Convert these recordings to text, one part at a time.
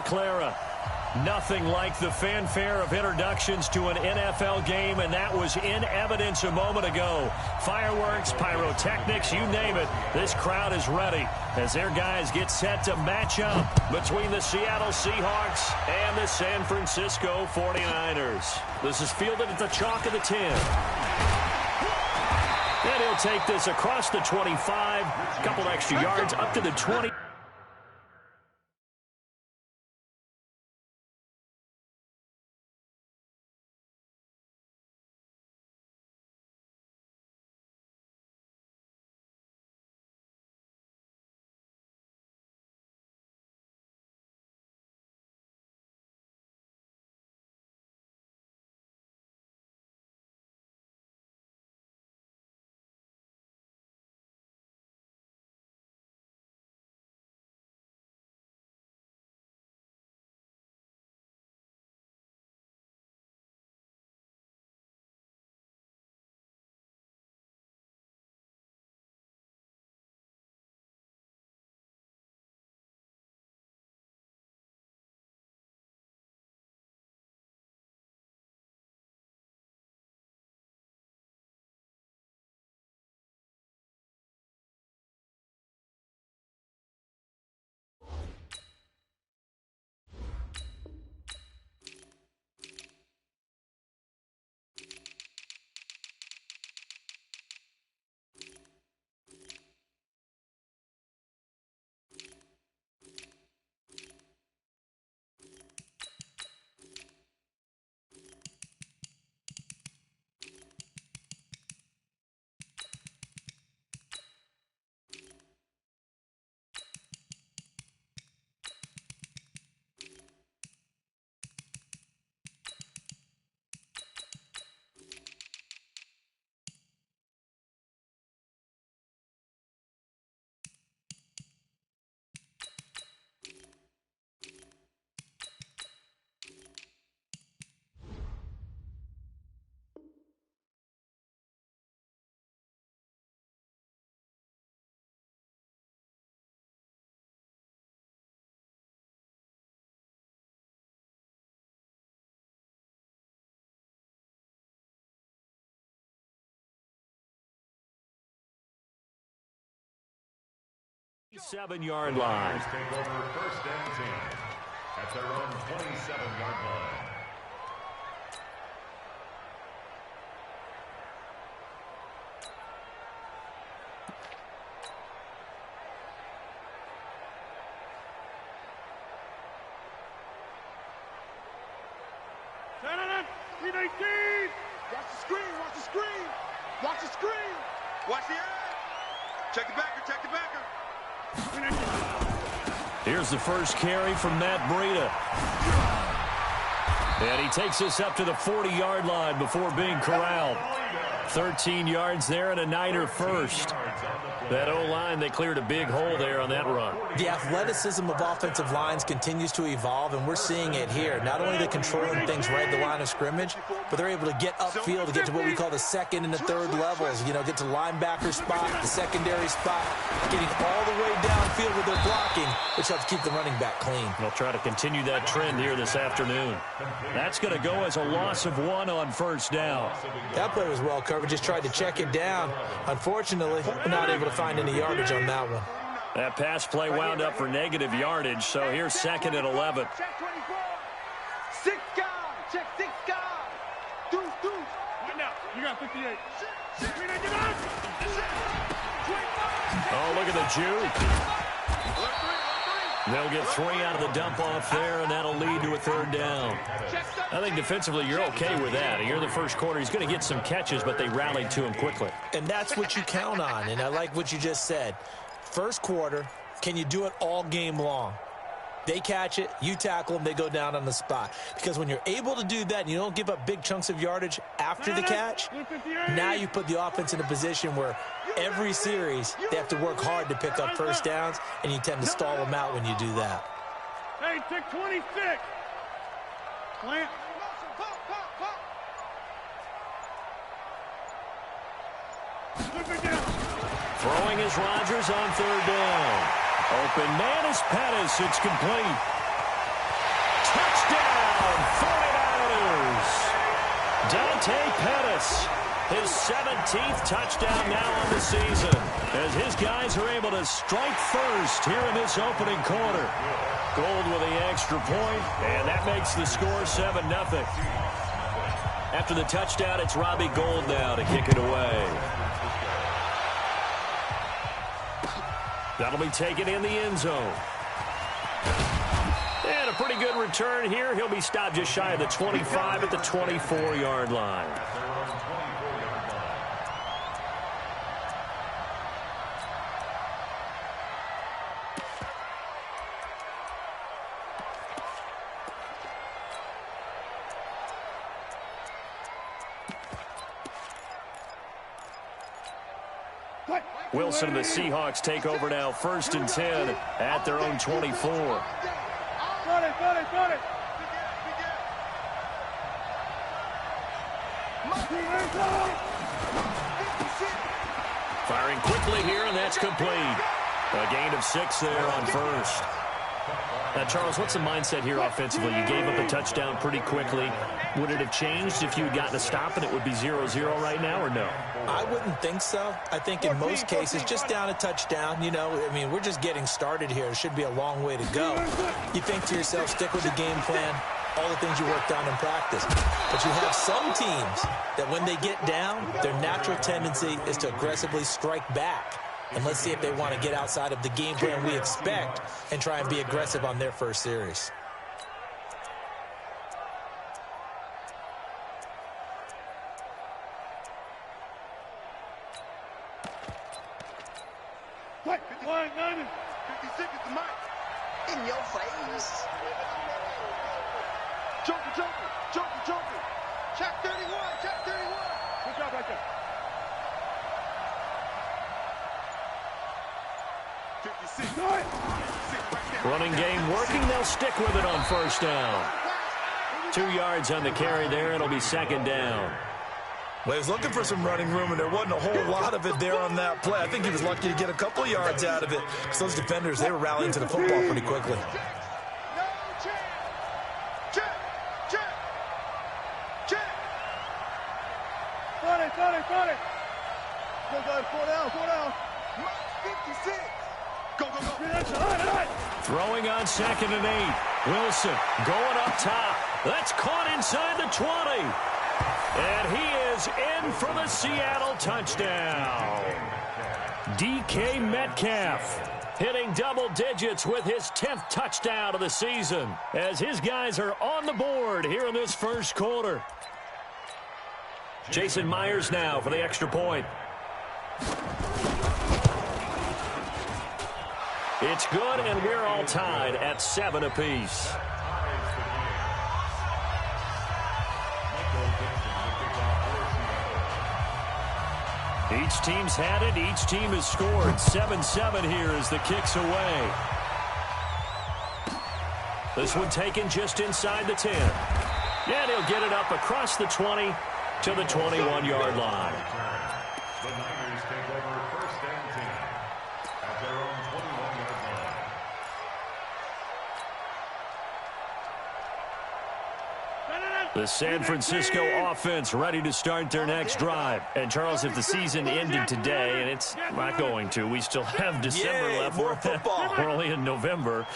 Clara. Nothing like the fanfare of introductions to an NFL game, and that was in evidence a moment ago. Fireworks, pyrotechnics, you name it. This crowd is ready as their guys get set to match up between the Seattle Seahawks and the San Francisco 49ers. This is fielded at the chalk of the 10. And he'll take this across the 25, a couple extra yards up to the 20. Seven-yard line. Take over first and 10 at their own 27-yard line. Watch the screen, watch the screen, watch the screen. Watch the edge. Check the backer, check the backer. Here's the first carry from Matt Breida. And he takes us up to the 40-yard line before being corralled. 13 yards there and a Niner first. That O-line, they cleared a big hole there on that run. The athleticism of offensive lines continues to evolve, and we're seeing it here. Not only are they controlling things right at the line of scrimmage, but they're able to get upfield to get to what we call the second and the third levels. You know, get to linebacker spot, the secondary spot, getting all the way downfield with their blocking, which helps keep the running back clean. They'll try to continue that trend here this afternoon. That's going to go as a loss of 1 on first down. That play was well covered. Just tried to check it down. Unfortunately, we're not able to find any yardage on that one. That pass play wound up for negative yardage, so here's second and 11. Check 24. 6 guys. Check 6 guys. Deuce. Right now. You got 58. Oh, look at the juke. They'll get 3 out of the dump-off there, and that'll lead to a third down. I think defensively you're okay with that. Here in the first quarter, he's going to get some catches, but they rallied to him quickly. And that's what you count on, and I like what you just said. First quarter, can you do it all game long? They catch it, you tackle them, they go down on the spot. Because when you're able to do that and you don't give up big chunks of yardage after the catch, now you put the offense in a position where every series they have to work hard to pick up first downs, and you tend to stall them out when you do that. Hey, check 26. Plant. Throwing is Rodgers on third down. Open man is Pettis. It's complete. Dante Pettis, his 17th touchdown now on the season, as his guys are able to strike first here in this opening quarter. Gould with the extra point, and that makes the score 7-0. After the touchdown, it's Robbie Gould now to kick it away. That'll be taken in the end zone. And a pretty good return here. He'll be stopped just shy of the 25 at the 24-yard line. Wilson and the Seahawks take over now, 1st and 10 at their own 24. Firing quickly here, and that's complete. A gain of 6 there on first. Now, Charles, what's the mindset here offensively? You gave up a touchdown pretty quickly. Would it have changed if you had gotten a stop and it would be 0-0 right now, or no? I wouldn't think so. I think in most cases, just down a touchdown, you know, I mean, we're just getting started here. It should be a long way to go. You think to yourself, stick with the game plan, all the things you worked on in practice. But you have some teams that when they get down, their natural tendency is to aggressively strike back. And let's see if they want to get outside of the game plan we expect and try and be aggressive on their first series. Line 90. 56 is the mic. In your face. Joker. Check 31. Good job right there. 56. Running game working. They'll stick with it on 1st down. 2 yards on the carry there. It'll be 2nd down. Well, he was looking for some running room, and there wasn't a whole lot of it there on that play. I think he was lucky to get a couple yards out of it, because those defenders, they were rallying to the football pretty quickly. No chance. Check. 40. Go. 4 down. 56. Go. Throwing on 2nd and 8. Wilson going up top. That's caught inside the 20. And he is in for the Seattle touchdown. DK Metcalf hitting double digits with his 10th touchdown of the season, as his guys are on the board here in this first quarter. Jason Myers now for the extra point. It's good, and we're all tied at 7 apiece. Each team's had it. Each team has scored. 7-7 here as the kick's away. This one taken just inside the 10. And he'll get it up across the 20 to the 21-yard line. The Niners take over 1st and 10 at their own 21-yard line. The San Francisco offense ready to start their next drive. And, Charles, if the season ended today, and it's not going to, we still have December left. More football. We're only in November.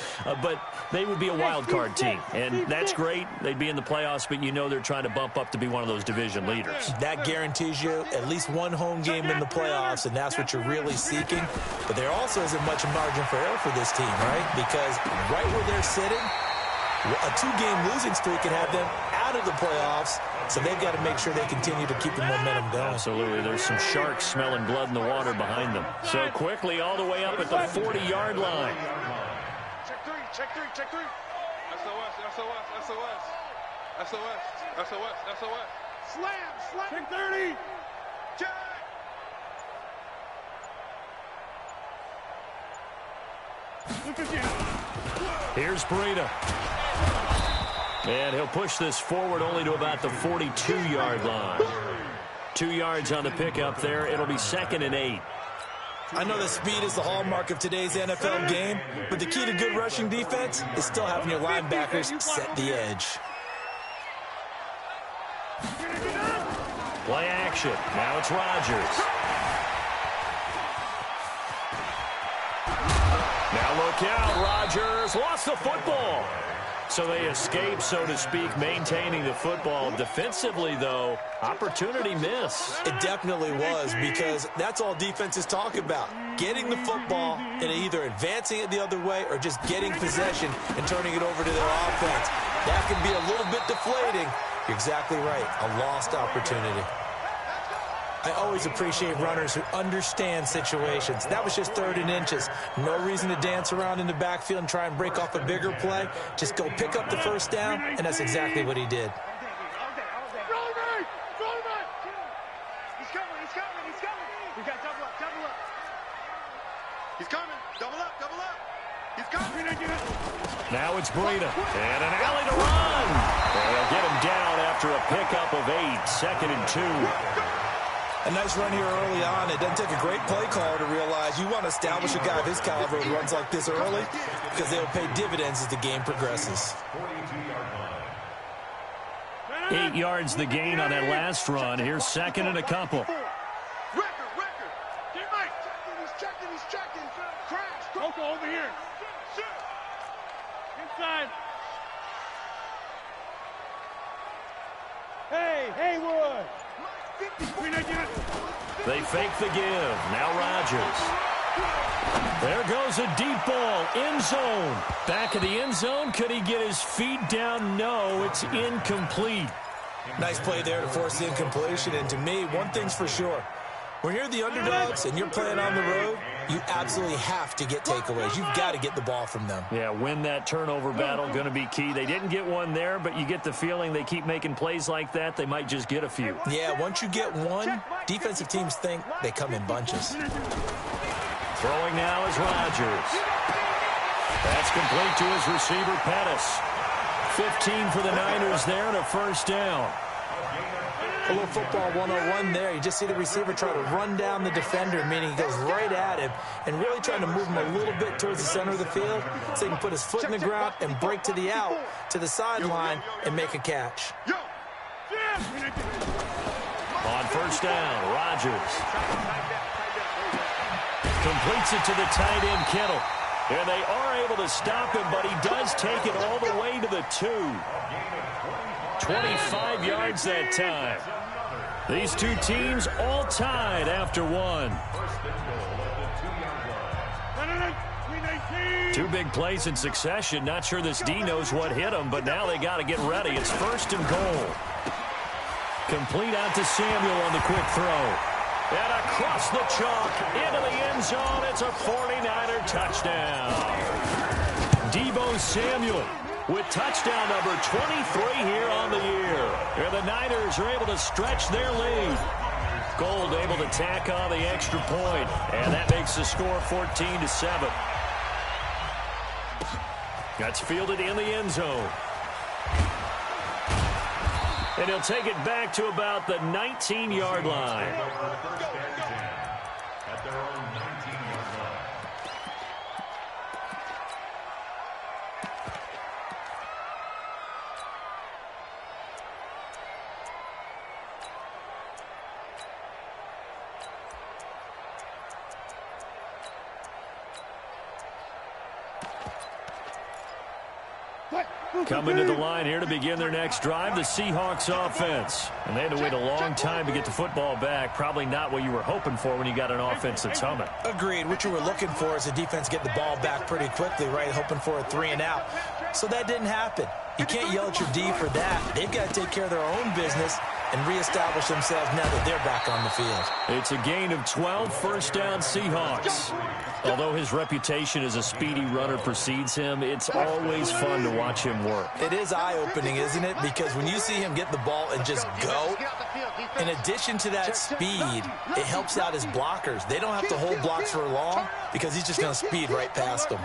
But they would be a wild card team. And that's great. They'd be in the playoffs, but you know they're trying to bump up to be one of those division leaders. That guarantees you at least one home game in the playoffs, and that's what you're really seeking. But there also isn't much margin for error for this team, right? Because right where they're sitting, a 2-game losing streak can have them out of the playoffs, so they've got to make sure they continue to keep the momentum going. Absolutely. There's some sharks smelling blood in the water behind them. So quickly all the way up at the 40-yard line. Check three. SOS. Slam. Check 30. Check. Here's Breida. And he'll push this forward only to about the 42-yard line. 2 yards on the pickup there. It'll be 2nd and 8. I know that speed is the hallmark of today's NFL game, but the key to good rushing defense is still having your linebackers set the edge. Play action. Now it's Rodgers. Now look out. Rodgers lost the football. So they escape, so to speak, maintaining the football. Defensively, though, opportunity miss. It definitely was, because that's all defenses talk about. Getting the football and either advancing it the other way or just getting possession and turning it over to their offense. That can be a little bit deflating. You're exactly right. A lost opportunity. I always appreciate runners who understand situations. That was just 3rd and inches. No reason to dance around in the backfield and try and break off a bigger play. Just go pick up the first down, and that's exactly what he did. He's coming. We got double up. He's coming. Double up. He's coming. Now it's Breida. And an alley to run. They'll get him down after a pickup of 8. 2nd and 2. A nice run here early on. It doesn't take a great play caller to realize you want to establish a guy of his caliber who runs like this early, because they'll pay dividends as the game progresses. 8 yards the gain on that last run. Here's 2nd and a couple. Record. He's checking. Crash. Coco over here. Inside. Hey, Haywood. They fake the give. Now Rodgers. There goes a deep ball. End zone. Back of the end zone. Could he get his feet down? No, it's incomplete. Nice play there to force the incompletion. And to me, one thing's for sure. When you're the underdogs and you're playing on the road, you absolutely have to get takeaways. You've got to get the ball from them. Yeah, win that turnover battle, going to be key. They didn't get one there, but you get the feeling they keep making plays like that, they might just get a few. Yeah, once you get one, defensive teams think they come in bunches. Throwing now is Rodgers. That's complete to his receiver, Pettis. 15 for the Niners there and a first down. A little football 101 there. You just see the receiver try to run down the defender, meaning he goes right at him and really trying to move him a little bit towards the center of the field so he can put his foot in the ground and break to the out, to the sideline, and make a catch. On first down, Rodgers completes it to the tight end, Kittle. And they are able to stop him, but he does take it all the way to the 2. 25 yards that time. These two teams all tied after 1. 2 big plays in succession. Not sure this D knows what hit him, but now they got to get ready. It's 1st and goal. Complete out to Samuel on the quick throw. And across the chalk into the end zone. It's a 49er touchdown. Deebo Samuel with touchdown number 23 here on the year. And the Niners are able to stretch their lead. Gold able to tack on the extra point, and that makes the score 14-7. That's fielded in the end zone. And he'll take it back to about the 19-yard line. At their own 19-yard line. Coming to the line here to begin their next drive, the Seahawks offense. And they had to wait a long time to get the football back. Probably not what you were hoping for when you got an offense that's humming. Agreed. What you were looking for is the defense get the ball back pretty quickly, right? Hoping for a 3 and out. So that didn't happen. You can't yell at your D for that. They've got to take care of their own business and reestablish themselves now that they're back on the field. It's a gain of 12, first down Seahawks. Although his reputation as a speedy runner precedes him, it's always fun to watch him work. It is eye-opening, isn't it? Because when you see him get the ball and just go, in addition to that speed, it helps out his blockers. They don't have to hold blocks for long because he's just going to speed right past them.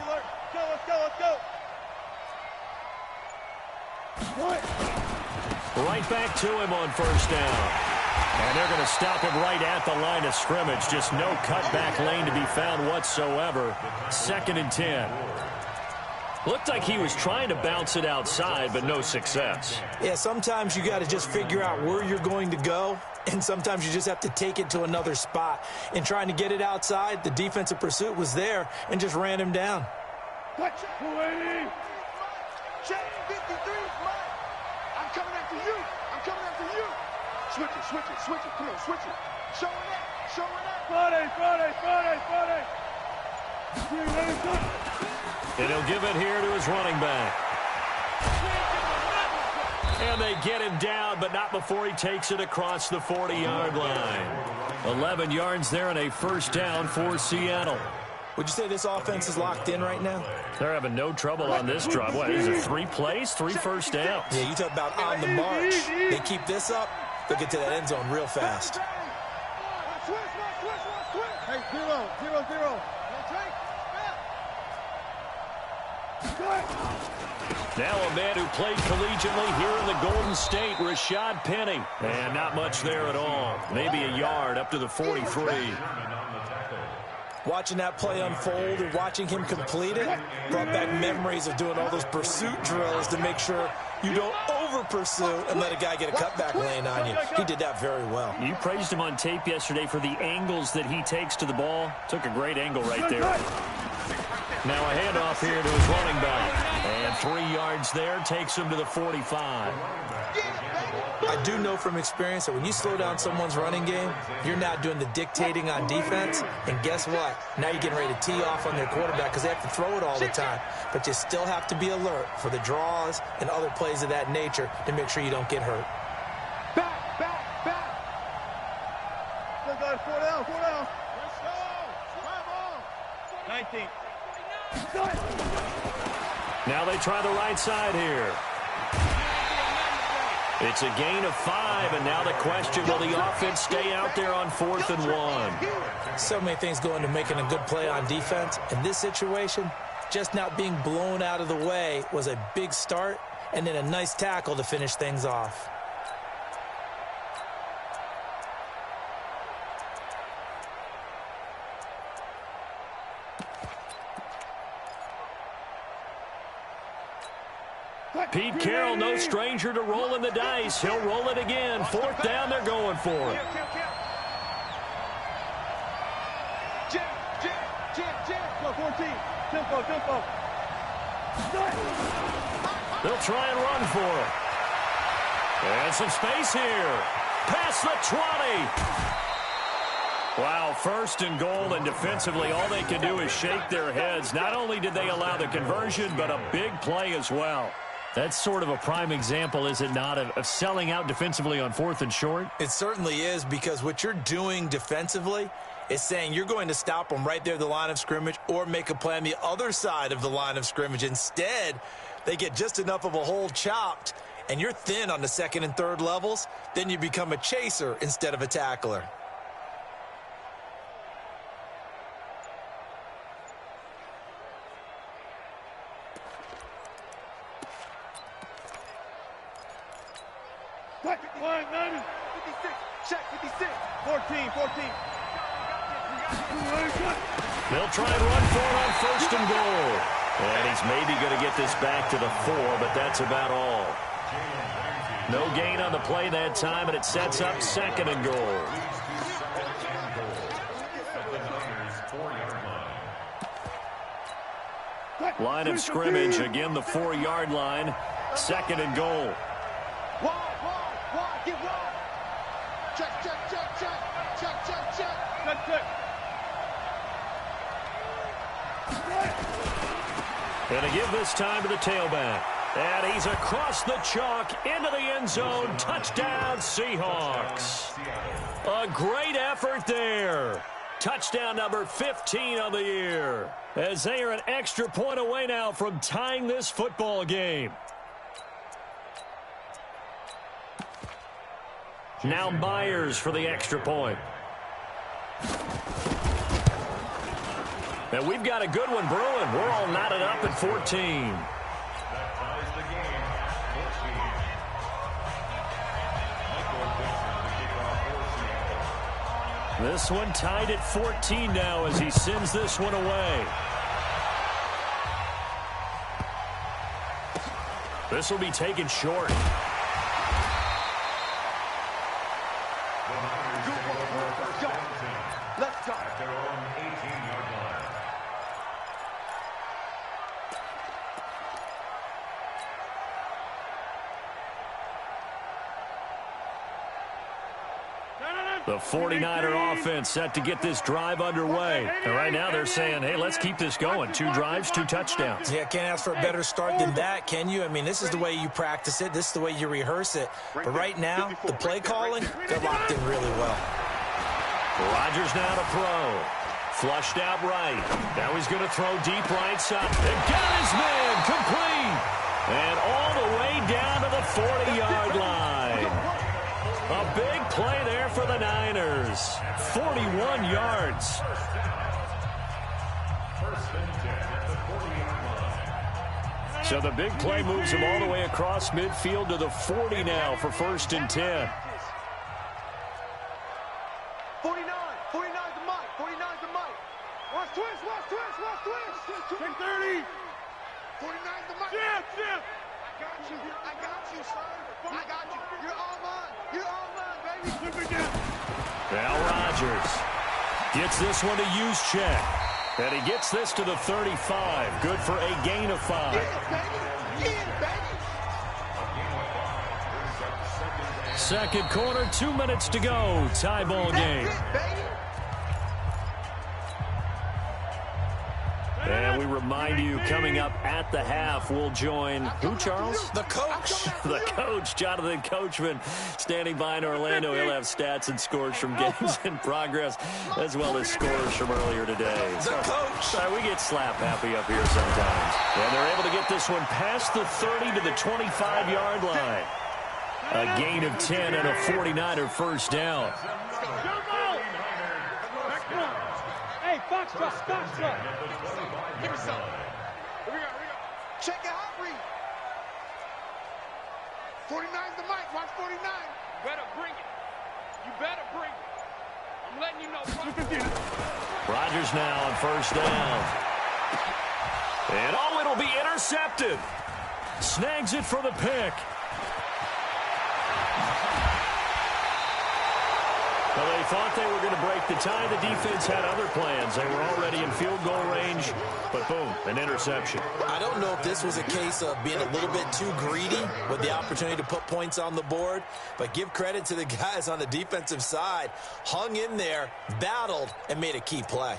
Right back to him on first down. And they're going to stop him right at the line of scrimmage. Just no cutback lane to be found whatsoever. 2nd and 10. Looked like he was trying to bounce it outside, but no success. Yeah, sometimes you got to just figure out where you're going to go, and sometimes you just have to take it to another spot. In trying to get it outside, the defensive pursuit was there and just ran him down. Check 53, Mike. I'm coming after you. I'm coming after you. Switch it. Come on, switch it. Show it up. Friday. And he'll give it here to his running back. And they get him down, but not before he takes it across the 40-yard line. 11 yards there and a first down for Seattle. Would you say this offense is locked in right now? They're having no trouble on this drive. What, is it 3 plays, 3 first downs? Yeah, you talk about on the march. They keep this up, they'll get to that end zone real fast. Hey, 0. Now a man who played collegiately here in the Golden State, Rashad Penny. And not much there at all. Maybe a yard up to the 43. Watching that play unfold and watching him complete it brought back memories of doing all those pursuit drills to make sure you don't over-pursue and let a guy get a cutback lane on you. He did that very well. You praised him on tape yesterday for the angles that he takes to the ball. Took a great angle right there. Now a handoff here to his running back. And 3 yards there takes him to the 45. I do know from experience that when you slow down someone's running game, you're not doing the dictating on defense. And guess what? Now you're getting ready to tee off on their quarterback because they have to throw it all the time. But you still have to be alert for the draws and other plays of that nature to make sure you don't get hurt. Back. Let's go, 4 down. Let's go. 19. Now they try the right side here. It's a gain of 5, and now the question, will the offense stay out there on 4th and 1? So many things go into making a good play on defense. In this situation, just not being blown out of the way was a big start, and then a nice tackle to finish things off. Pete Carroll, no stranger to rolling the dice. He'll roll it again. 4th down, they're going for it. Jam. Go, 14. Tempo. They'll try and run for it. And some space here. Past the 20. Wow, 1st and goal, and defensively, all they can do is shake their heads. Not only did they allow the conversion, but a big play as well. That's sort of a prime example, is it not, of selling out defensively on 4th and short? It certainly is, because what you're doing defensively is saying you're going to stop them right there at the line of scrimmage or make a play on the other side of the line of scrimmage. Instead, they get just enough of a hole chopped, and you're thin on the 2nd and 3rd levels. Then you become a chaser instead of a tackler. Line 90. 56. Check 56. 14. They'll try and run for it on 1st and goal. And he's maybe going to get this back to the 4, but that's about all. No gain on the play that time, and it sets up 2nd and goal. Line of scrimmage, again the 4-yard line. 2nd and goal. Wide, get wide. Check. And to give this time to the tailback. And he's across the chalk into the end zone. Touchdown, Seahawks. A great effort there. Touchdown number 15 on the year. As they are an extra point away now from tying this football game. Now Myers for the extra point. And we've got a good one brewing. We're all knotted up at 14. This one tied at 14 now as he sends this one away. This will be taken short. The Niners take over first and 10. Let's go. At their own 18-yard line. The 49er offense set to get this drive underway. And right now they're saying, hey, let's keep this going. 2 drives, 2 touchdowns. Yeah, can't ask for a better start than that, can you? I mean, this is the way you practice it. This is the way you rehearse it. But right now, the play calling, they're locked in really well. Rodgers now to throw. Flushed out right. Now he's going to throw deep right side. And got his man complete. And all the way down to the 40-yard line. A big play there for the Niners. 41 yards. First and 10 at the 40-yard line. So the big play moves him all the way across midfield to the 40 now for first and 10. 49. 49's the mic. 49's the mic. Watch twist. Watch twist. Watch twist. Take 30. 49's the mic. Chip. I got you, son. I got you. You're all mine. You're all mine, baby. Now Rodgers gets this one to Juszczyk. And he gets this to the 35. Good for a gain of 5. Yeah, baby. Second quarter, 2 minutes to go. Tie ball game. And we remind you, coming up at the half, we'll join who, Charles? The coach. The coach, Jonathan Coachman, standing by in Orlando. He'll have stats and scores from games in progress, as well as scores from earlier today. The coach. We get slap happy up here sometimes. And they're able to get this one past the 30 to the 25-yard line. A gain of 10 and a 49er first down. Hey, Fox, give me some. Here we go. Check it out, read. 49's the mic. Watch 49. You better bring it. I'm letting you know. Rodgers now on first down. And it'll be intercepted. Snags it for the pick. Well, they thought they were going to break the tie. The defense had other plans. They were already in field goal range, but boom, an interception. I don't know if this was a case of being a little bit too greedy with the opportunity to put points on the board, but give credit to the guys on the defensive side. Hung in there, battled, and made a key play.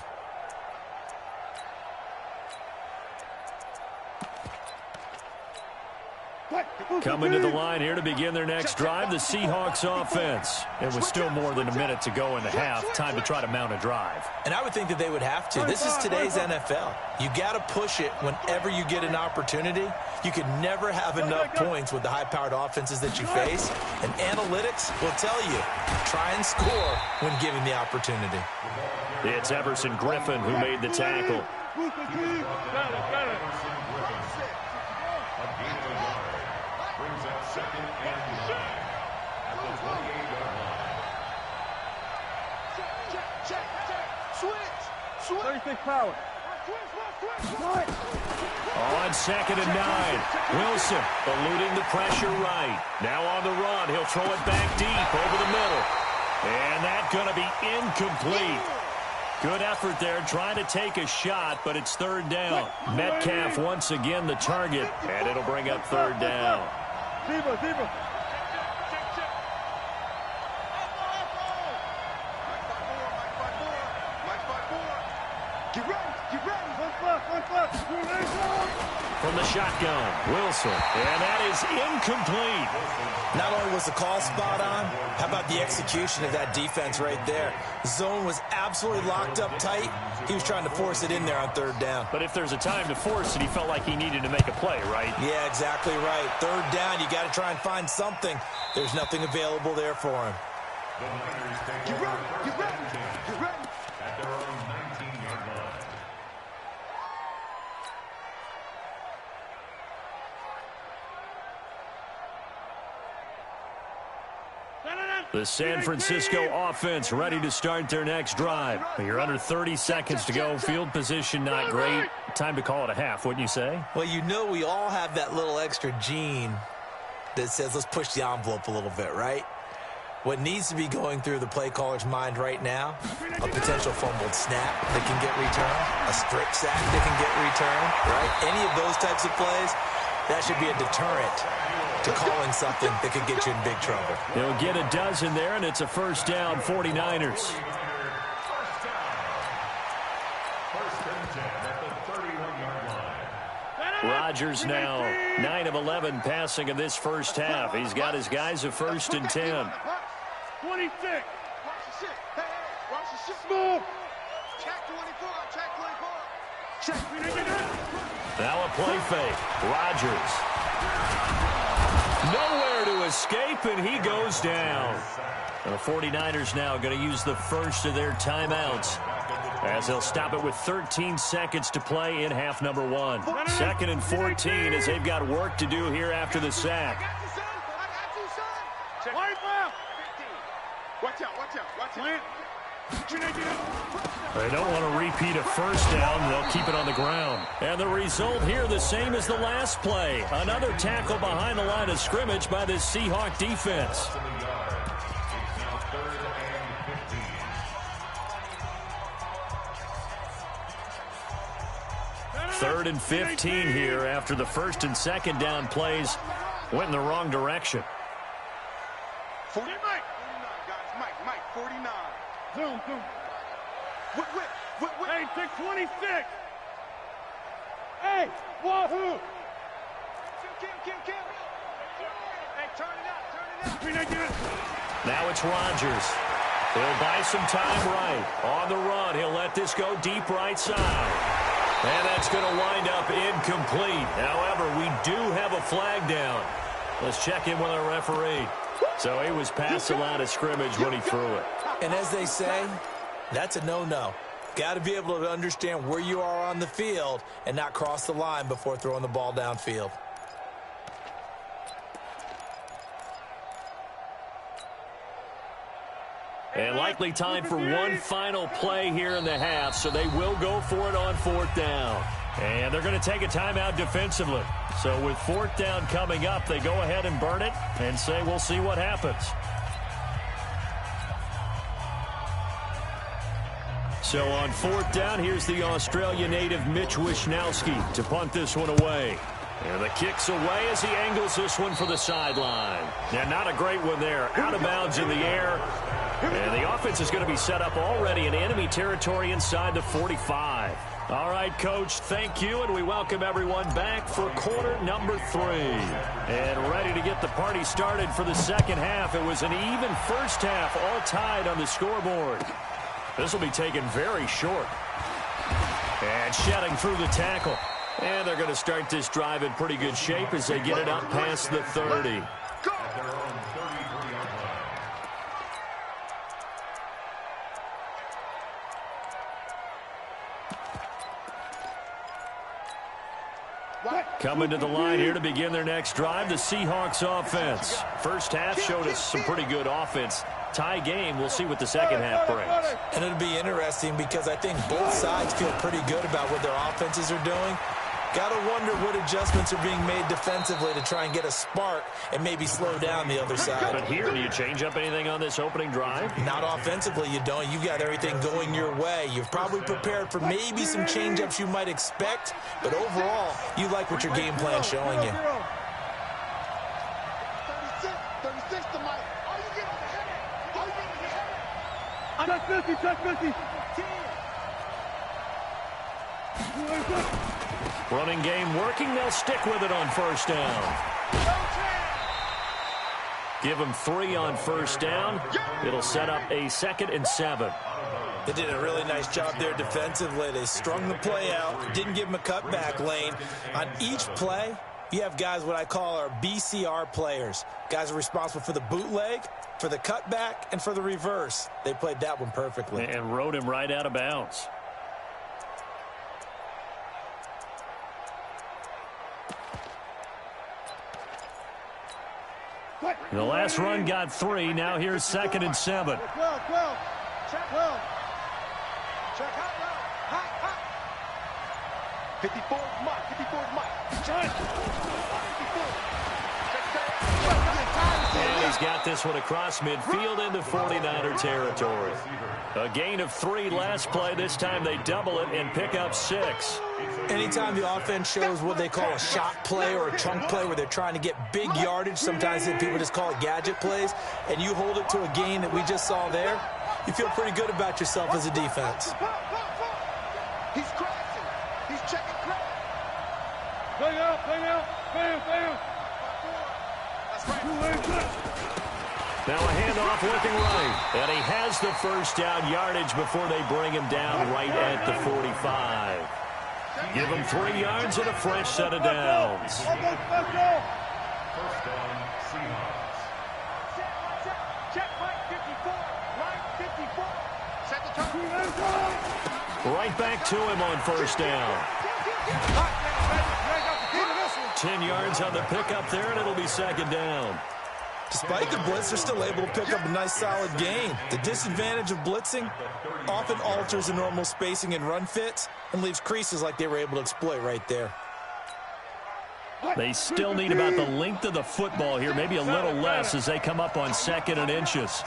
Coming to the line here to begin their next drive, the Seahawks offense. It was still more than a minute to go in the half. Time to try to mount a drive. And I would think that they would have to. This is today's NFL. You got to push it whenever you get an opportunity. You can never have enough points with the high-powered offenses that you face. And analytics will tell you, try and score when given the opportunity. It's Everson Griffin who made the tackle. Brings up second and 9 at the 28-yard line. Check. Switch. 36 power. On second and 9, Wilson eluding the pressure right. Now on the run, he'll throw it back deep over the middle. And that's going to be incomplete. Good effort there, trying to take a shot, but it's third down. Metcalf once again the target, and it'll bring up third down. Zebra. Get ready. From the shotgun, Wilson, and that is incomplete. Not only was the call spot on, how about the execution of that defense right there? Zone was absolutely locked up tight. He was trying to force it in there on third down. But if there's a time to force it, he felt like he needed to make a play, right? Yeah, exactly right. Third down, you got to try and find something. There's nothing available there for him. The Niners take Get over ready. first and 10 at their own 19-yard line. The San Francisco offense ready to start their next drive. You're under 30 seconds to go. Field position not great. Time to call it a half, wouldn't you say? Well, you know we all have that little extra gene that says let's push the envelope a little bit, right? What needs to be going through the play caller's mind right now, a potential fumbled snap that can get returned, a strip sack that can get returned, right? Any of those types of plays, that should be a deterrent to calling something that could get you in big trouble. They'll get a dozen there, and it's a first down, 49ers. Rodgers now 9 of 11 passing in this first half. He's got his guys a 1st and 10. 26. Watch the shit. Hey, watch the shit. Move. Check 24. Check 24. Check. Now a play fake. Rodgers. Nowhere to escape, and he goes down. And the 49ers now going to use the first of their timeouts, as they'll stop it with 13 seconds to play in half number 1. 2nd and 14 as they've got work to do here after the sack. Watch out, watch out, watch out. They don't want to repeat a first down. They'll keep it on the ground. And the result here the same as the last play. Another tackle behind the line of scrimmage by this Seahawk defense. Third and 15 here after the 1st and 2nd down plays went in the wrong direction. 49, guys. Mike, 49. Zoom. Whip. Hey, 626. Hey, wahoo. Kim. Hey, turn it up. Now it's Rodgers. He'll buy some time right. On the run, he'll let this go deep right side. And that's going to wind up incomplete. However, we do have a flag down. Let's check in with our referee. So he was past the line of scrimmage when he threw it. And as they say, that's a no-no. Got to be able to understand where you are on the field and not cross the line before throwing the ball downfield. And likely time for one final play here in the half, so they will go for it on 4th down. And they're going to take a timeout defensively. So with 4th down coming up, they go ahead and burn it and say we'll see what happens. So on 4th down, here's the Australia native Mitch Wishnowsky to punt this one away. And the kick's away as he angles this one for the sideline. Now, not a great one there. Out of bounds in the air. And the offense is going to be set up already in enemy territory inside the 45. All right, Coach, thank you, and we welcome everyone back for quarter number 3. And ready to get the party started for the 2nd half. It was an even first half, all tied on the scoreboard. This will be taken very short. And shedding through the tackle. And they're going to start this drive in pretty good shape as they get it up past the 30. Coming to the line here to begin their next drive, the Seahawks offense. First half showed us some pretty good offense. Tie game, we'll see what the 2nd half brings. And it'll be interesting because I think both sides feel pretty good about what their offenses are doing. Got to wonder what adjustments are being made defensively to try and get a spark and maybe slow down the other side. But here, do you change up anything on this opening drive? Not offensively, you don't. You've got everything going your way. You've probably prepared for maybe some change-ups you might expect, but overall, you like what your game plan's showing you. 36 to Mike. All you get is the header. Check 50. Running game working. They'll stick with it on 1st down. Give them 3 on 1st down. It'll set up a 2nd and 7. They did a really nice job there defensively. They strung the play out, didn't give them a cutback lane. On each play, you have guys what I call our BCR players. Guys are responsible for the bootleg, for the cutback, and for the reverse. They played that one perfectly. And rode him right out of bounds. The last run got 3. Now here's 2nd and 7. 12. Check. 12. Check. Hot. 54 is Mike. 54 is Mike. Check. 54. And he's got this one across midfield into 49er territory. A gain of 3 last play. This time they double it and pick up 6. Anytime the offense shows what they call a shot play or a chunk play where they're trying to get big yardage, sometimes people just call it gadget plays, and you hold it to a gain that we just saw there, you feel pretty good about yourself as a defense. He's crashing. He's checking crack. Play out. That's right. Now a handoff looking right. And he has the first down yardage before they bring him down right at the 45. Give him 3 yards and a fresh set of downs. First down, Seahawks. Check Mike 54. Mike 54. Set the turn. Right back to him on first down. 10 yards on the pickup there, and it'll be 2nd down. Despite the blitz, they're still able to pick up a nice solid gain. The disadvantage of blitzing often alters the normal spacing and run fits and leaves creases like they were able to exploit right there. They still need about the length of the football here, maybe a little less as they come up on 2nd and inches.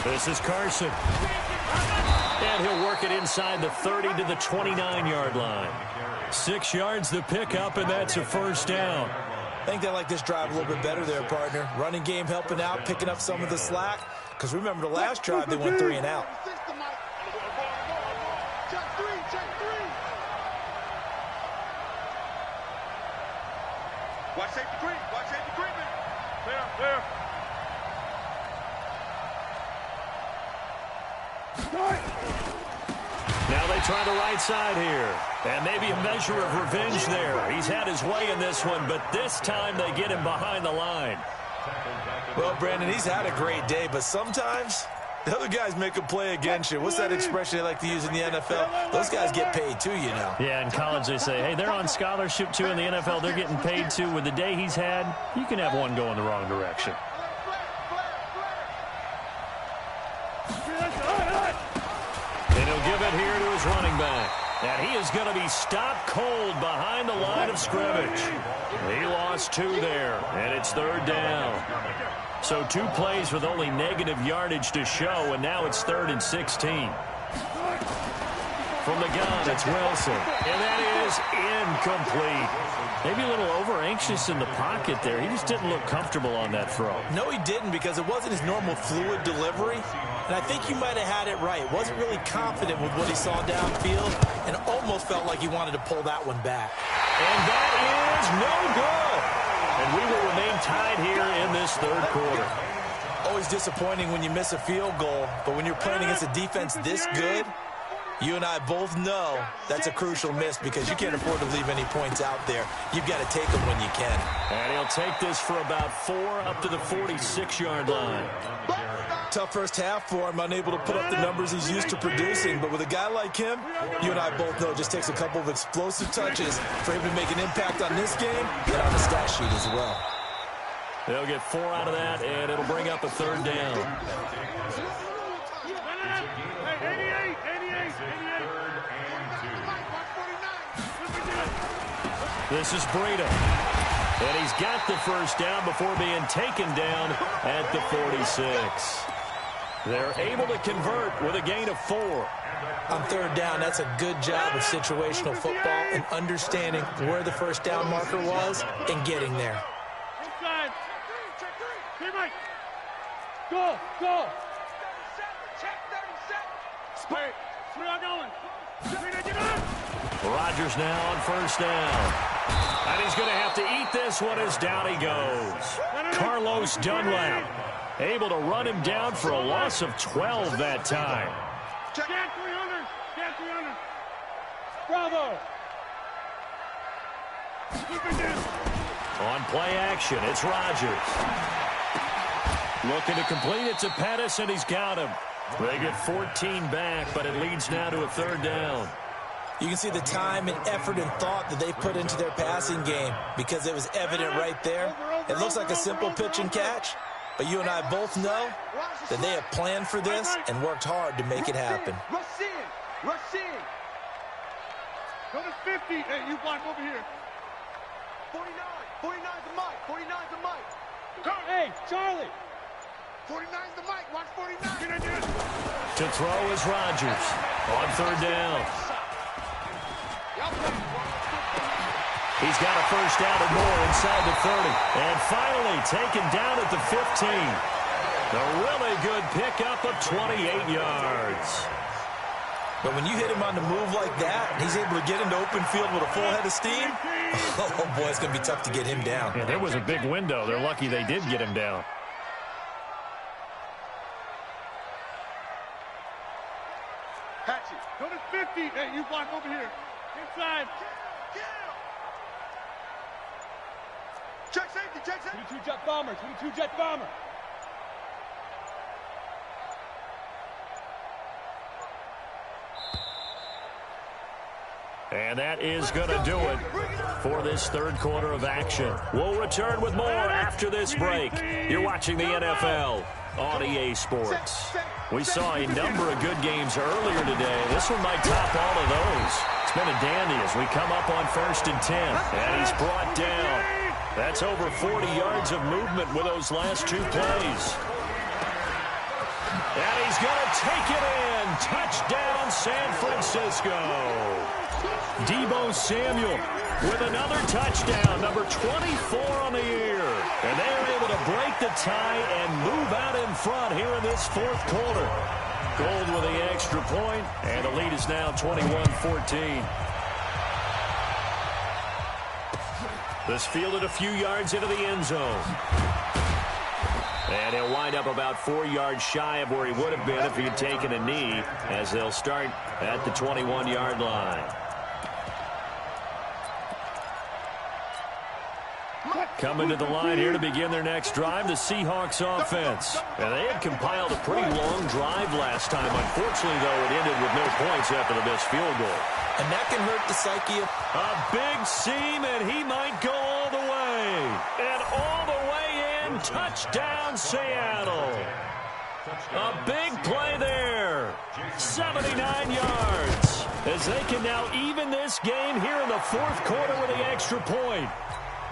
This is Carson. And he'll work it inside the 30 to the 29-yard line. 6 yards the pickup, and that's a first down. I think they like this drive a little bit better there, partner. Running game helping out, picking up some of the slack. Because remember, the last drive, they went 3 and out. Check 3. Watch safety creep. There. Now they try the right side here. And maybe a measure of revenge there. He's had his way in this one, but this time they get him behind the line. Well, Brandon, he's had a great day, but sometimes the other guys make a play against you. What's that expression they like to use in the NFL? Those guys get paid too, you know. Yeah, in college they say, hey, they're on scholarship too. In the NFL, they're getting paid too. With the day he's had, you can have one going the wrong direction. And he'll give it here to his running back. And he is going to be stopped cold behind the line of scrimmage. He lost 2 there, and it's 3rd down. So 2 plays with only negative yardage to show, and now it's 3rd and 16. From the gun, it's Wilson. And that is incomplete. Maybe a little over-anxious in the pocket there. He just didn't look comfortable on that throw. No, he didn't, because it wasn't his normal fluid delivery. And I think you might have had it right. Wasn't really confident with what he saw downfield and almost felt like he wanted to pull that one back. And that is no good. And we will remain tied here in this 3rd quarter. Always disappointing when you miss a field goal, but when you're playing against a defense this good, you and I both know that's a crucial miss because you can't afford to leave any points out there. You've got to take them when you can. And he'll take this for about 4 up to the 46-yard line. Tough first half for him, unable to put up the numbers he's used to producing. But with a guy like him, you and I both know it just takes a couple of explosive touches for him to make an impact on this game and on the stat sheet as well. They'll get 4 out of that, and it'll bring up a 3rd down. This is Breida. And he's got the first down before being taken down at the 46. They're able to convert with a gain of 4. On 3rd down, that's a good job of situational football and understanding where the first down marker was and getting there. Inside. Hey, Mike. Go. Check 37. Wait. We're not going. Rodgers now on first down. And he's going to have to eat this one as down he goes. Carlos Dunlap able to run him down for a loss of 12 that time. Get 300. Get 300. Bravo. On play action, it's Rodgers. Looking to complete it to Pettis, and he's got him. They get 14 back, but it leads now to a 3rd down. You can see the time and effort and thought that they put into their passing game because it was evident right there It looks like a simple pitch and catch, but you and I both know that they have planned for this and worked hard to make it happen. Rush in. Rush in. Go to 50. Hey, you block over here. 49. 49's the mic. 49's the mic. Hey, Charlie. 49's the mic. Watch 49. To throw is Rodgers on third down. He's got a first down and more inside the 30. And finally taken down at the 15. A really good pickup of 28 yards. But when you hit him on the move like that, and he's able to get into open field with a full head of steam, oh boy, it's going to be tough to get him down. Yeah, there was a big window. They're lucky they did get him down. Hatchet. Go to 50. Hey, you block over here. Inside. Check safety. Check safety. 22 jet bomber. 22 jet bomber. And that is going to do it for this third quarter of action. We'll return with more after this break. You're watching the NFL on EA Sports. We saw a number of good games earlier today. This one might top all of those. It's been a dandy as we come up on 1st and 10. And he's brought down. That's over 40 yards of movement with those last two plays. And he's going to take it in. Touchdown, San Francisco. Deebo Samuel with another touchdown, number 24 on the year. And they are able to break the tie and move out in front here in this fourth quarter. Gold with the extra point, and the lead is now 21-14. This fielded a few yards into the end zone. And he'll wind up about 4 yards shy of where he would have been if he had taken a knee, as they'll start at the 21-yard line. Coming to the line here to begin their next drive, the Seahawks offense. And they had compiled a pretty long drive last time. Unfortunately, though, it ended with no points after the missed field goal. And that can hurt the psyche of... A big seam, and he might go all the way. And all the way in, touchdown, Seattle. A big play there. 79 yards. As they can now even this game here in the fourth quarter with the extra point.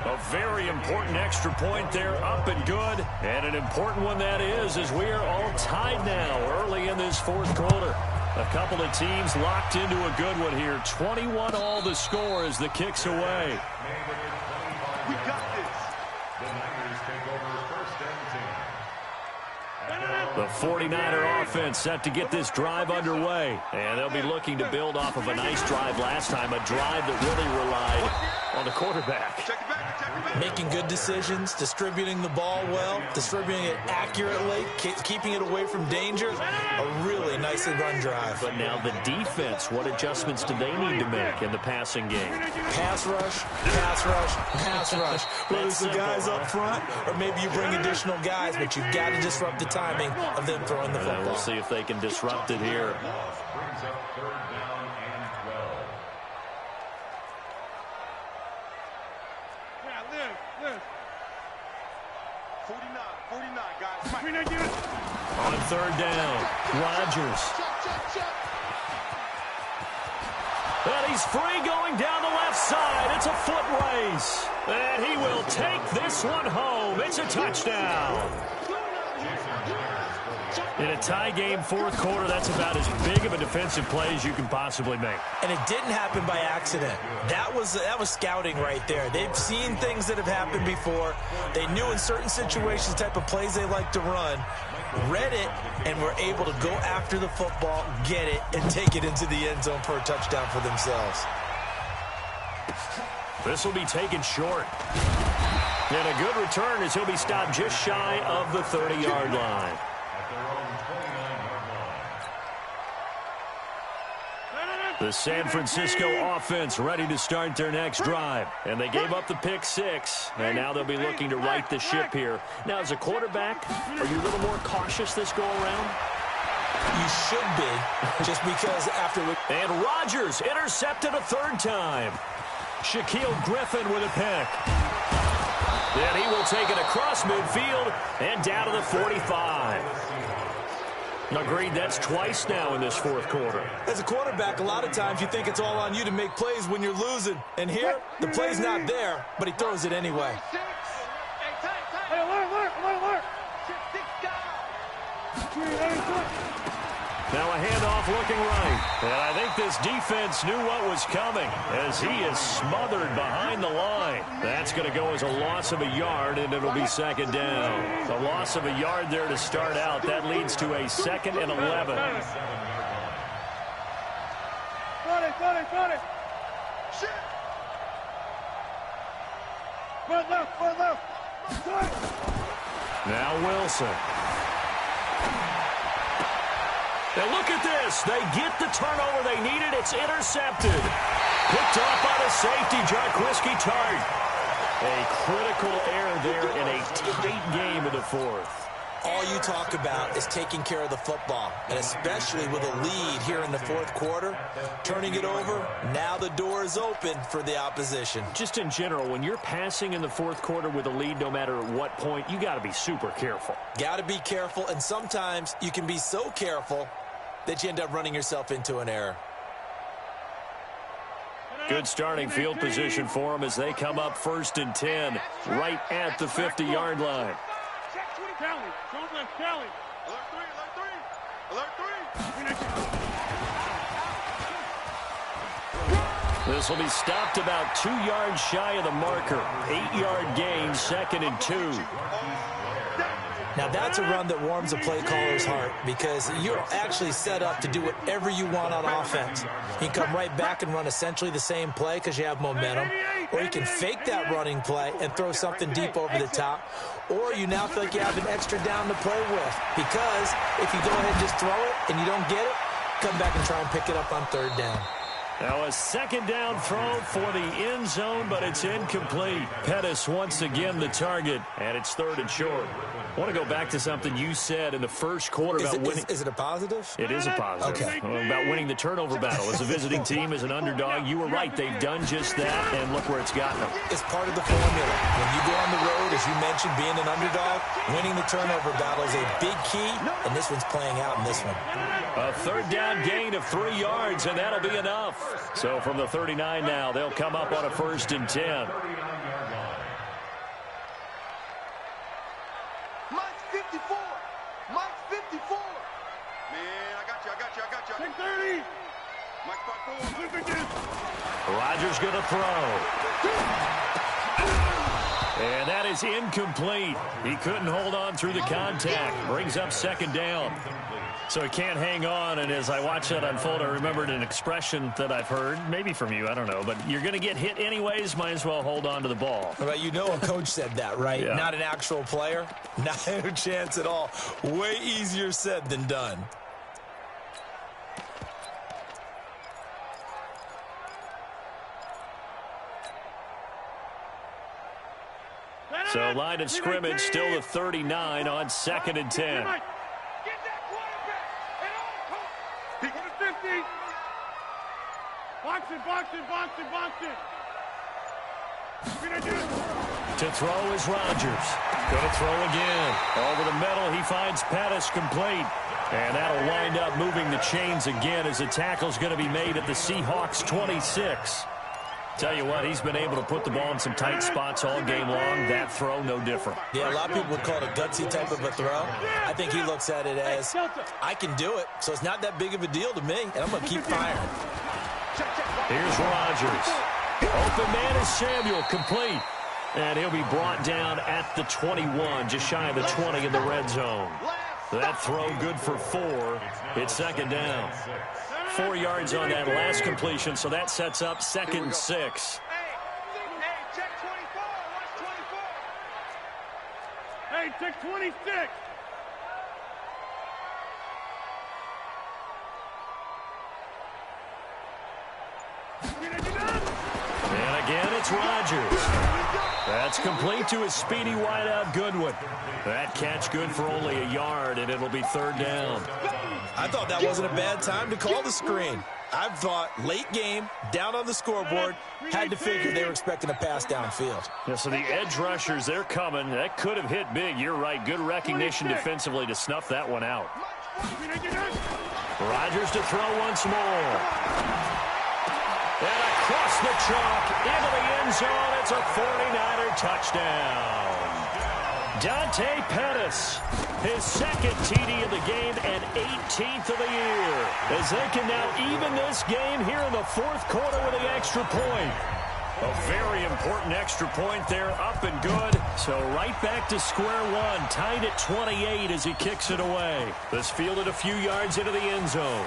A very important extra point there, up and good. And an important one that is, as we are all tied now early in this fourth quarter. A couple of teams locked into a good one here. 21 all the score as the kick's away. We got this. The Niners take over 1st and 10. The 49er offense set to get this drive underway. And they'll be looking to build off of a nice drive last time, a drive that really relied on the quarterback. Check it back. Making good decisions, distributing the ball well, distributing it accurately, keeping it away from danger. A really nicely run drive. But now the defense, what adjustments do they need to make in the passing game? Pass rush, pass rush, pass rush. Whether it's the guys up front or maybe you bring additional guys, but you've got to disrupt the timing of them throwing the football. We'll see if they can disrupt it here. Brings up 3rd down and 12. Yeah, live. 49, guys. On 3rd down, Rodgers. And he's free going down the left side. It's a foot race. And he will take this one home. It's a touchdown. In a tie game, fourth quarter, that's about as big of a defensive play as you can possibly make. And it didn't happen by accident. That was scouting right there. They've seen things that have happened before. They knew in certain situations the type of plays they like to run, read it, and were able to go after the football, get it, and take it into the end zone for a touchdown for themselves. This will be taken short. And a good return as he'll be stopped just shy of the 30-yard line. The San Francisco offense ready to start their next drive. And they gave up the pick six, and now they'll be looking to right the ship here. Now, as a quarterback, are you a little more cautious this go-around? You should be, just because after... And Rodgers intercepted a third time. Shaquille Griffin with a pick. Then he will take it across midfield and down to the 45. Agreed, that's twice now in this fourth quarter. As a quarterback, a lot of times you think it's all on you to make plays when you're losing. And here, the play's not there, but he throws it anyway. Hey, alert. Now a handoff looking right. And I think this defense knew what was coming as he is smothered behind the line. That's going to go as a loss of a yard, and it'll be second down. A loss of a yard there to start out. That leads to a 2nd and 11. Got it. Shit. Foot left. Now Wilson. And look at this. They get the turnover they needed. It's intercepted. Picked off by the safety, Jarquiski Tartt. A critical error there in a tight game in the fourth. All you talk about is taking care of the football, and especially with a lead here in the fourth quarter, turning it over, now the door is open for the opposition. Just in general, when you're passing in the fourth quarter with a lead, no matter what point, you got to be super careful. Got to be careful, and sometimes you can be so careful that you end up running yourself into an error. Good starting field position for them as they come up 1st and 10, right at the 50-yard line. Kelly, don't let Kelly. Alert three. This will be stopped about 2 yards shy of the marker. 8-yard gain, 2nd and 2. Now, that's a run that warms a play caller's heart because you're actually set up to do whatever you want on offense. You can come right back and run essentially the same play because you have momentum, or you can fake that running play and throw something deep over the top, or you now feel like you have an extra down to play with because if you go ahead and just throw it and you don't get it, come back and try and pick it up on 3rd down. Now a 2nd down throw for the end zone, but it's incomplete. Pettis once again the target, and it's 3rd and short. I want to go back to something you said in the first quarter about winning. Is it a positive? It is a positive. Okay. About winning the turnover battle. As a visiting team, as an underdog, you were right. They've done just that, and look where it's gotten them. It's part of the formula. When you go on the road, as you mentioned, being an underdog, winning the turnover battle is a big key, and this one's playing out in this one. A 3rd down gain of 3 yards, and that'll be enough. So from the 39 now, they'll come up on a 1st and 10. Mike's 54. Mike's 54. Man, I got you. 630. Mike's 5-4. Rodgers going to throw. And that is incomplete. He couldn't hold on through the contact. Brings up 2nd down. So he can't hang on, and as I watch that unfold, I remembered an expression that I've heard, maybe from you, I don't know, but you're going to get hit anyways, might as well hold on to the ball. Right, you know a coach said that, right? Yeah. Not an actual player. Not a chance at all. Way easier said than done. So line of scrimmage still the 39 on 2nd and 10. Box it. To throw is Rodgers. Going to throw again. Over the middle, he finds Pettis complete. And that'll wind up moving the chains again as the tackle's going to be made at the Seahawks 26. Tell you what, he's been able to put the ball in some tight spots all game long. That throw, no different. Yeah, a lot of people would call it a gutsy type of a throw. I think he looks at it as, I can do it, so it's not that big of a deal to me, and I'm going to keep firing. Here's Rodgers. Open man is Samuel, complete. And he'll be brought down at the 21, just shy of the 20 in the red zone. That throw good for 4. It's 2nd down. 4 yards on that last completion, so that sets up 2nd and 6. Hey, check 24. Watch 24. Hey, check 26. And again, it's Rodgers. That's complete to his speedy wideout, Goodwin. That catch good for only a yard, and it'll be third down. I thought that wasn't a bad time to call the screen. I've thought late game, down on the scoreboard, had to figure they were expecting a pass downfield. Yeah, so the edge rushers, they're coming. That could have hit big. You're right. Good recognition defensively to snuff that one out. Rodgers to throw once more. And across the chalk into the end zone. It's a 49er touchdown. Dante Pettis, his second TD of the game and 18th of the year, as they can now even this game here in the fourth quarter with the extra point. A very important extra point there, up and good. So right back to square one, tied at 28 as he kicks it away. This fielded a few yards into the end zone.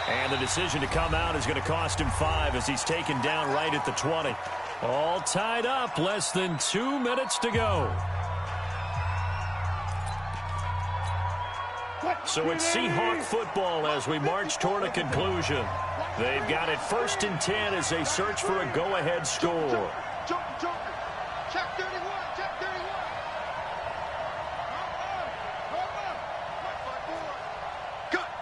And the decision to come out is going to cost him 5 as he's taken down right at the 20. All tied up, less than 2 minutes to go. So it's Seahawk football as we march toward a conclusion. They've got it 1st and 10 as they search for a go-ahead score. Check 31, check 31. Cut.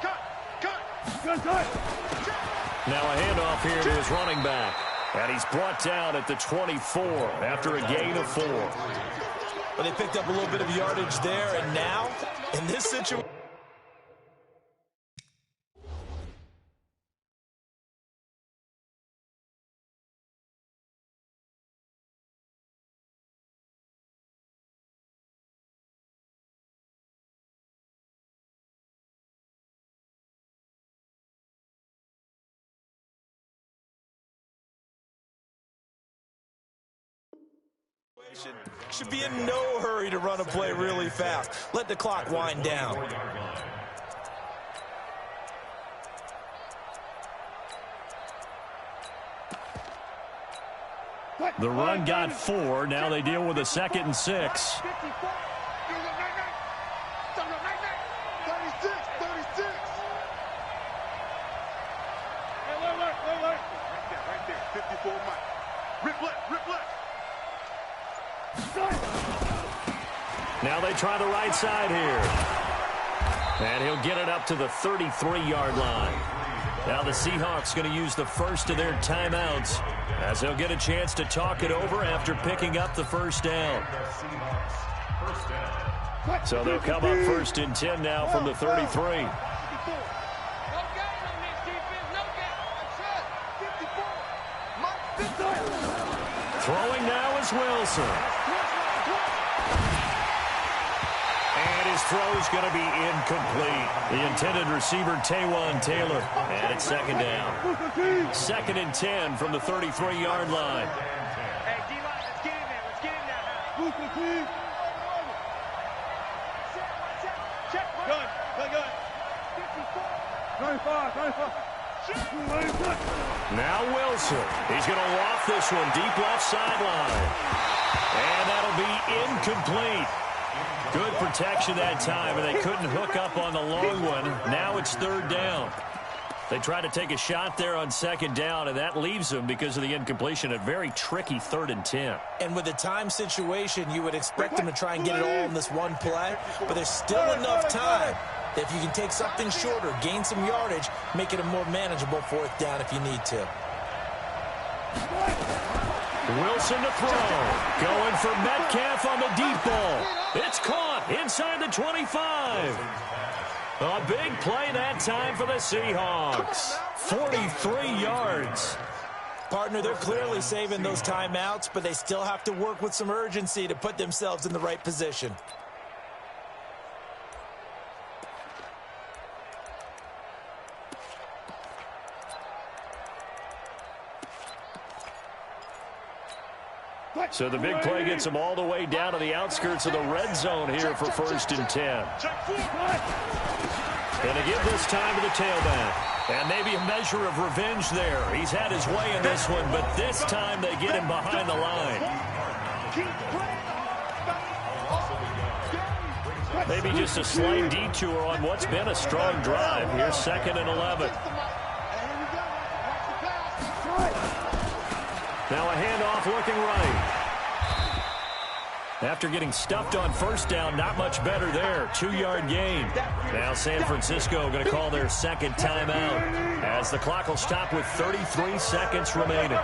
Now a handoff here to his running back. And he's brought down at the 24 after a gain of 4. Well, they picked up a little bit of yardage there, and now, in this situation... should be in no hurry to run a play really fast. Let the clock wind down. The run got 4. Now they deal with a 2nd and 6. 36. Right there. 54 Mike. Rip left. Now they try the right side here. And he'll get it up to the 33-yard line. Now the Seahawks going to use the first of their timeouts as they'll get a chance to talk it over after picking up the first down. So they'll come up 1st and 10 now from the 33. Throwing now is Wilson. And his throw is going to be incomplete. The intended receiver, Taywan Taylor. And it's 2nd down. 2nd and 10 from the 33-yard line. Hey, D-line, let's get in there. Let's get in there. Check. Gun. 95. Now Wilson. He's going to loft this one deep left sideline. And that'll be incomplete. Good protection that time, and they couldn't hook up on the long one. Now it's 3rd down. They try to take a shot there on 2nd down, and that leaves them, because of the incompletion, a very tricky 3rd and 10. And with the time situation, you would expect them to try and get it all in this one play, but there's still enough time that if you can take something shorter, gain some yardage, make it a more manageable 4th down if you need to. Wilson to throw. Going for Metcalf on the deep ball. It's caught inside the 25. A big play that time for the Seahawks. 43 yards. Partner, they're clearly saving those timeouts, but they still have to work with some urgency to put themselves in the right position. So the big play gets them all the way down to the outskirts of the red zone here for 1st and 10. Going to give this time to the tailback. And maybe a measure of revenge there. He's had his way in this one, but this time they get him behind the line. Maybe just a slight detour on what's been a strong drive. Here's 2nd and 11. Now a handoff off looking right. After getting stuffed on first down, not much better there. 2-yard gain. Now San Francisco going to call their second timeout as the clock will stop with 33 seconds remaining.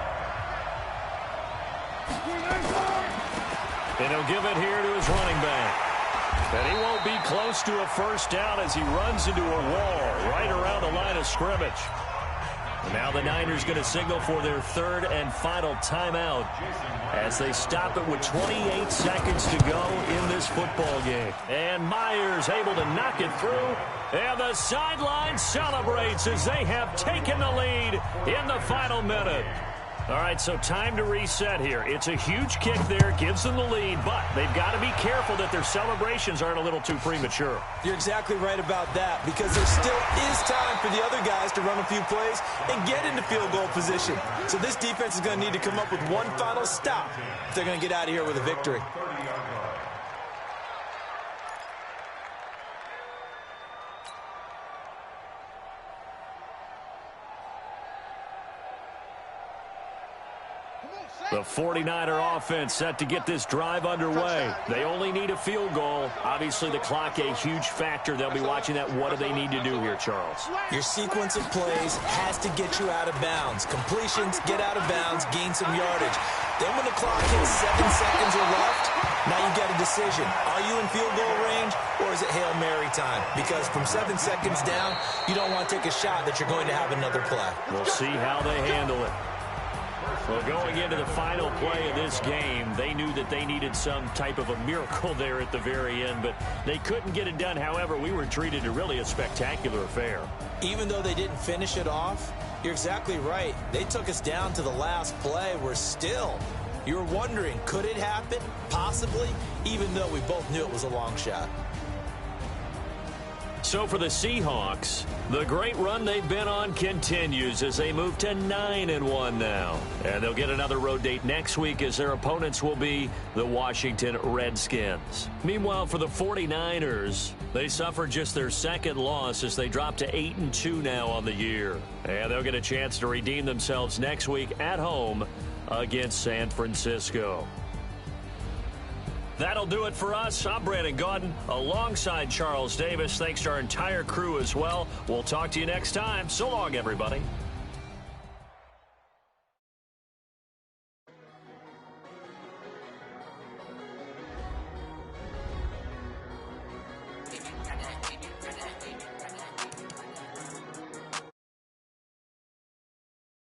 And he'll give it here to his running back. And he won't be close to a first down as he runs into a wall right around the line of scrimmage. Now the Niners going to signal for their third and final timeout as they stop it with 28 seconds to go in this football game. And Myers able to knock it through. And the sideline celebrates as they have taken the lead in the final minute. All right, so time to reset here. It's a huge kick there, gives them the lead, but they've got to be careful that their celebrations aren't a little too premature. You're exactly right about that, because there still is time for the other guys to run a few plays and get into field goal position. So this defense is going to need to come up with one final stop if they're going to get out of here with a victory. The 49er offense set to get this drive underway. They only need a field goal. Obviously, the clock a huge factor. They'll be watching that. What do they need to do here, Charles? Your sequence of plays has to get you out of bounds. Completions, get out of bounds, gain some yardage. Then when the clock hits 7 seconds or left, now you get a decision. Are you in field goal range, or is it Hail Mary time? Because from 7 seconds down, you don't want to take a shot that you're going to have another play. We'll see how they handle it. Well, going into the final play of this game, they knew that they needed some type of a miracle there at the very end, but they couldn't get it done. However, we were treated to really a spectacular affair. Even though they didn't finish it off, you're exactly right. They took us down to the last play. We're still, you were wondering, could it happen? Possibly, even though we both knew it was a long shot. So for the Seahawks, the great run they've been on continues as they move to 9-1 now. And they'll get another road date next week as their opponents will be the Washington Redskins. Meanwhile, for the 49ers, they suffered just their second loss as they drop to 8-2 now on the year. And they'll get a chance to redeem themselves next week at home against San Francisco. That'll do it for us. I'm Brandon Gaudin alongside Charles Davis. Thanks to our entire crew as well. We'll talk to you next time. So long, everybody.